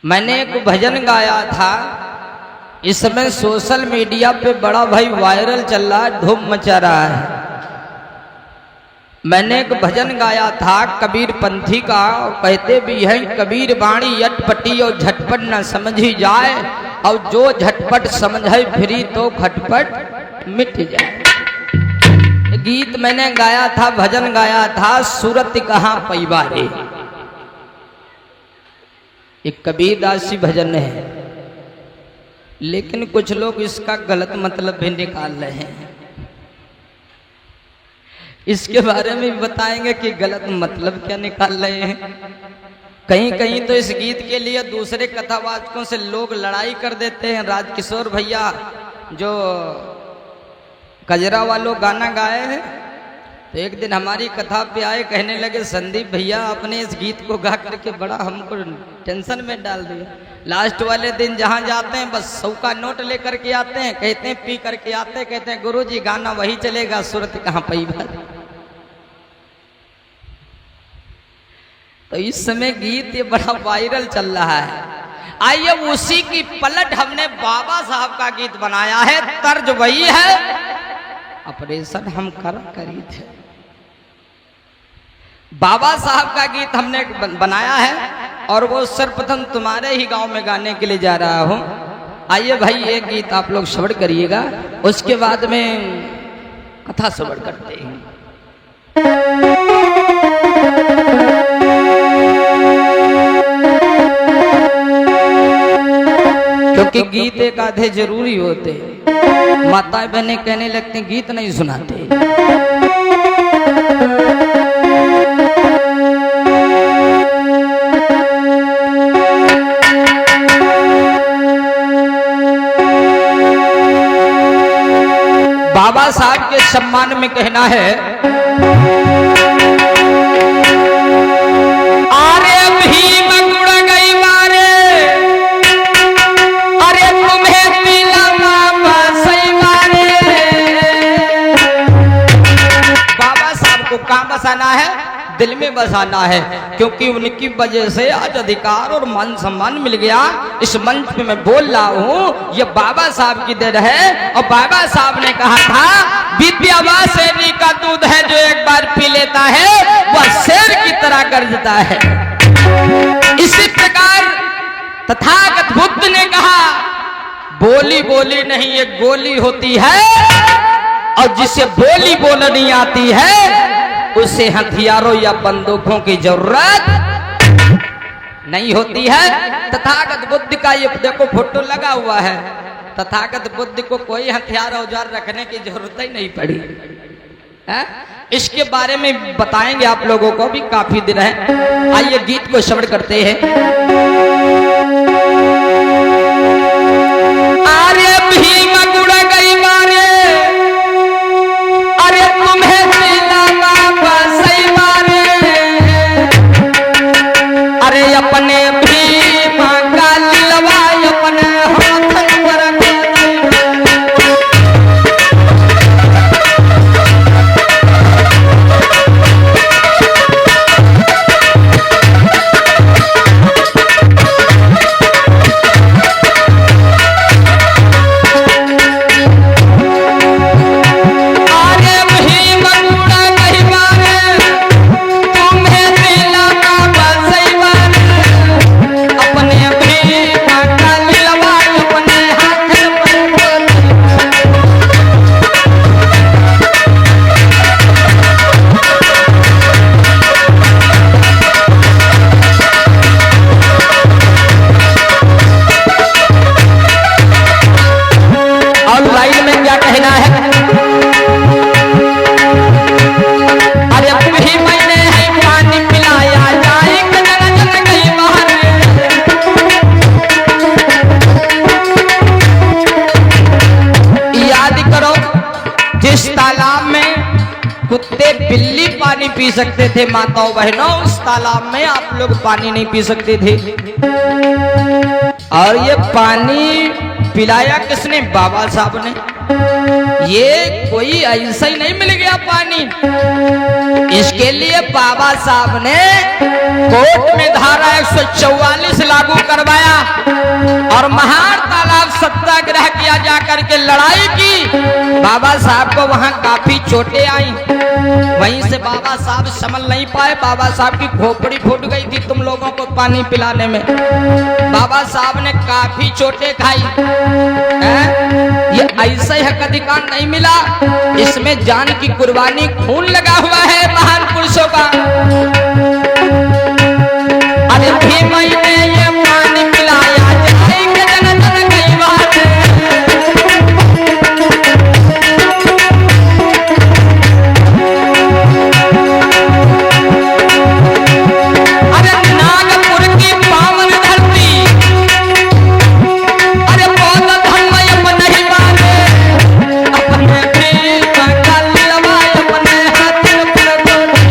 मैंने एक भजन गाया था, इस समय सोशल मीडिया पे बड़ा भाई वायरल चल रहा है, धूम मचा रहा है। मैंने एक भजन गाया था कबीर पंथी का, और कहते भी हैं कबीर वाणी अटपटी और झटपट न समझी जाए, और जो झटपट समझे फिरी तो खटपट मिट जाए। गीत मैंने गाया था, भजन गाया था, सूरत कहाँ पैबा रे। एक कबीरदासी भजन है, लेकिन कुछ लोग इसका गलत मतलब भी निकाल रहे हैं। इसके बारे में भी बताएंगे कि गलत मतलब क्या निकाल रहे हैं। कहीं कहीं तो इस गीत के लिए दूसरे कथावाचकों से लोग लड़ाई कर देते हैं। राजकिशोर भैया जो कजरा वालों गाना गाए हैं, तो एक दिन हमारी कथा पे आए, कहने लगे संदीप भैया आपने इस गीत को गा करके बड़ा हमको टेंशन में डाल दिया। लास्ट वाले दिन जहाँ जाते हैं बस 100 का नोट लेकर के आते हैं, कहते हैं पी करके आते हैं, कहते हैं गुरुजी गाना वही चलेगा, सूरत कहाँ पैबा। तो इस समय गीत ये बड़ा वायरल चल रहा है। आइए उसी की पलट हमने बाबा साहब का गीत बनाया है, तर्ज वही है, ऑपरेशन हम करी थे। बाबा साहब का गीत हमने बनाया है, और वो सर्वप्रथम तुम्हारे ही गांव में गाने के लिए जा रहा हूं। आइए भाई एक गीत आप लोग श्रवण करिएगा, उसके बाद में कथा श्रवण करते हैं। क्योंकि गीत एक आधे जरूरी होते, माताएं बहनें कहने लगते गीत नहीं सुनाते। बाबा साहब के सम्मान में कहना है, अरे भीम गुड़ गई मारे, अरे तुम्हें पीला बाबा सही मारे। बाबा साहब को कहाँ बसाना है? दिल में बसाना है, क्योंकि उनकी वजह से आज अधिकार और मान सम्मान मिल गया। इस मंच पे मैं बोल रहा हूँ, ये बाबा साहब की देन है। और बाबा साहब ने कहा था, विद्यावासिनी का दूध है जो एक बार पी लेता है वह शेर की तरह गरजता है। इसी प्रकार तथागत बुद्ध ने कहा, बोली बोली नहीं ये गोली होती है, और जिसे बोली बोलनी आती है उसे हथियारों या बंदूकों की जरूरत नहीं होती है। तथागत बुद्ध का ये देखो फोटो लगा हुआ है, तथागत बुद्ध को कोई हथियार औजार रखने की जरूरत ही नहीं पड़ी है। इसके बारे में बताएंगे आप लोगों को भी, काफी दिन है। आइए गीत को श्रवण करते हैं। अरे भीम गुड़ गई मारे, अरे तुम्हें पीला बाबा सही मारे, अरे अपने भीम का दिलवा अपने हाथ पर बिल्ली पानी पी सकते थे, माताओं बहनों उस तालाब में आप लोग पानी नहीं पी सकते थे। और ये पानी पिलाया किसने? बाबा साहब ने। ये कोई ऐसा ही नहीं मिल गया पानी, इसके लिए बाबा साहब ने कोर्ट में धारा 144 लागू करवाया। जा करके लड़ाई की। बाबा साहब को वहां काफी चोटें आई। वहीं से बाबा साहब संभल नहीं पाए। बाबा साहब की खोपड़ी फूट गई थी तुम लोगों को पानी पिलाने में। बाबा साहब ने काफी चोटें खाई। ये ऐसा ही हक अधिकार नहीं मिला, इसमें जान की कुर्बानी, खून लगा हुआ है महान पुरुषों का। अरे भीम ने ये पानी पिलाया, जाएंगे जन जन कई बात। अरे नागपुर की पावन धरती, अरे बौद्ध धर्म अपने ही माने, अपने भीम का ललवा अपने हाथ पर गोली।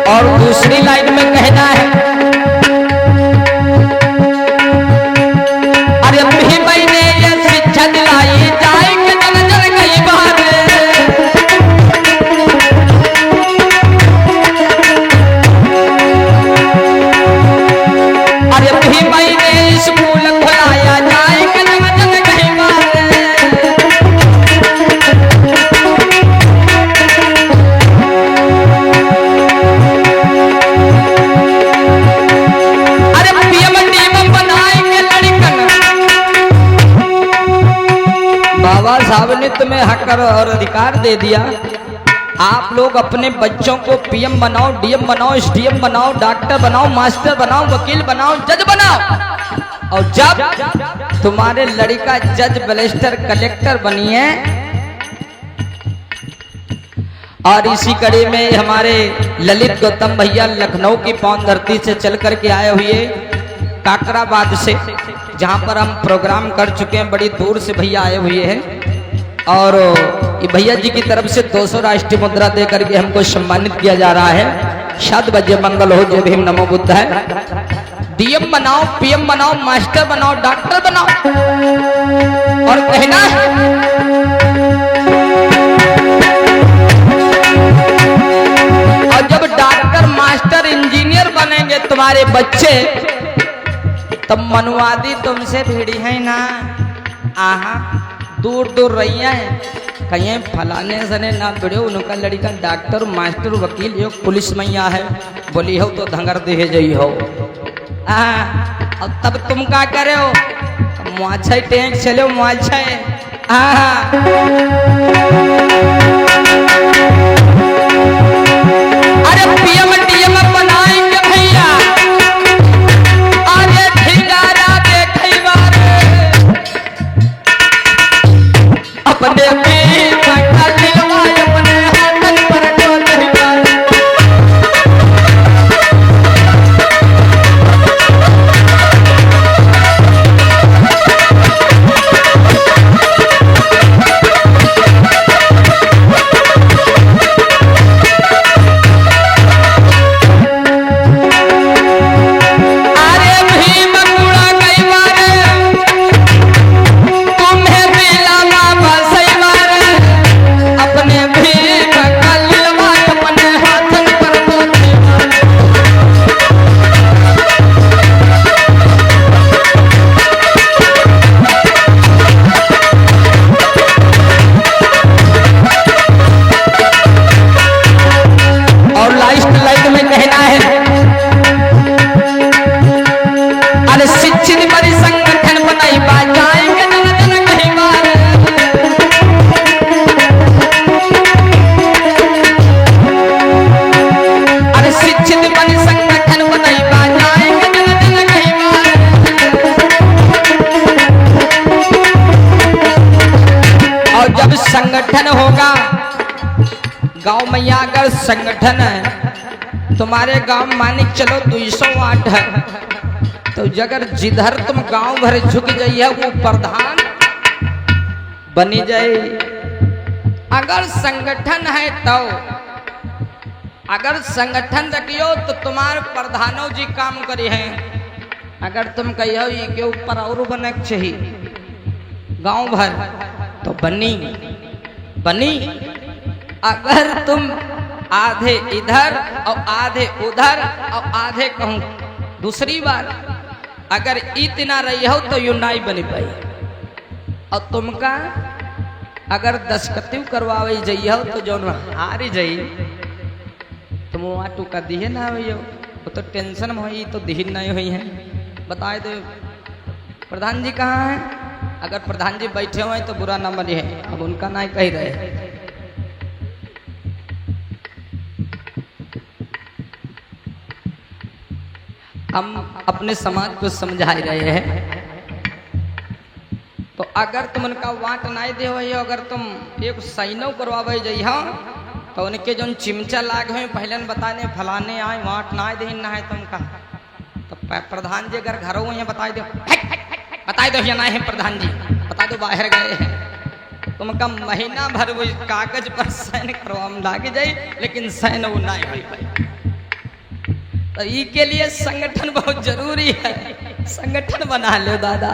और दूसरी लाइन में कहना है, अरे भीम ने ये शिक्षा दिलाई, जाएंगे जन जन कई बार। अरे भीम ने स्कूल खुलाया, जाएंगे जन जन कई बार। बाबा साहब ने तुम्हें हक और अधिकार दे दिया। आप लोग अपने बच्चों को पीएम बनाओ, डीएम बनाओ, एसडीएम बनाओ, डॉक्टर बनाओ, मास्टर बनाओ, वकील बनाओ, जज बनाओ। और जब तुम्हारे लड़का जज, बैरिस्टर, कलेक्टर बनिए। और इसी कड़ी में हमारे ललित गौतम भैया लखनऊ की पावन धरती से चल करके आए हुए, काकराबाद से, जहां पर हम प्रोग्राम कर चुके हैं। बड़ी दूर से भैया आए हुए हैं और ये भैया जी की तरफ से 200 राष्ट्रीय मुद्रा दे करके हमको सम्मानित किया जा रहा है। शाद बजे मंगल हो, जय भीम, नमो बुद्ध है। डीएम बनाओ, पीएम बनाओ, मास्टर बनाओ, डॉक्टर बनाओ। और कहना और जब डॉक्टर, मास्टर, इंजीनियर बनेंगे तुम्हारे बच्चे, तब मनुवादी तुमसे भिड़ी है ना। आहा, दूर दूर रही है, कहीं फलाने सने ना भिड़ो, उनका लड़का डॉक्टर, मास्टर, वकील, यो पुलिस मैया है, बोली हो तो धंगर दे जई हो। अब तब तुम क्या करे हो? मुआछा टैंक चलो, मुआछा। अरे पीएम डीएम बनाएंगे भैया, अपने भीम का ललवा अपने हाथ पर गोली। अगर संगठन है, तुम्हारे गांव मानिक चलो 200 वाट है, तो अगर जिधर तुम गांव भर झुक जाइए वो प्रधान बनी जाए। अगर संगठन है तो अगर संगठन रखियो तो तुम्हारे प्रधानों जी काम करे हैं। अगर तुम कहियो के ऊपर और बने चाहिए गांव भर तो बनी। अगर तुम आधे इधर और आधे उधर और आधे कहूं दूसरी बार अगर इतना रही हो तो यू नहीं बनी पाई। और तुमका अगर दस्खती करवावे जाइए तो जो हारी जाइए तुम वहाँ टूका दिहे ना हुई हो, वो तो टेंशन में हुई तो दिही नहीं हुई है। बताए दो प्रधान जी कहाँ हैं? अगर प्रधान जी बैठे हुए तो बुरा ना मनी है, अब उनका नहीं कह रहे। हम अपने समाज को समझा रहे हैं। तो अगर तुम उनका वाट नहीं दे हो, अगर तुम एक सैनो करवावे जाइए तो उनके जो चिमचा लाग हुए पहले बताने फलाने आए वाट ना दे ना है तुमका। तो प्रधान जी अगर घर हुए बता दो ये ना है प्रधान जी, बता दो बाहर गए हैं, तुमका महीना भर वो कागज पर साइन करवा लागे जाए लेकिन साइन वो ना हो पाए। तो ई के लिए संगठन बहुत जरूरी है, संगठन बना लो दादा।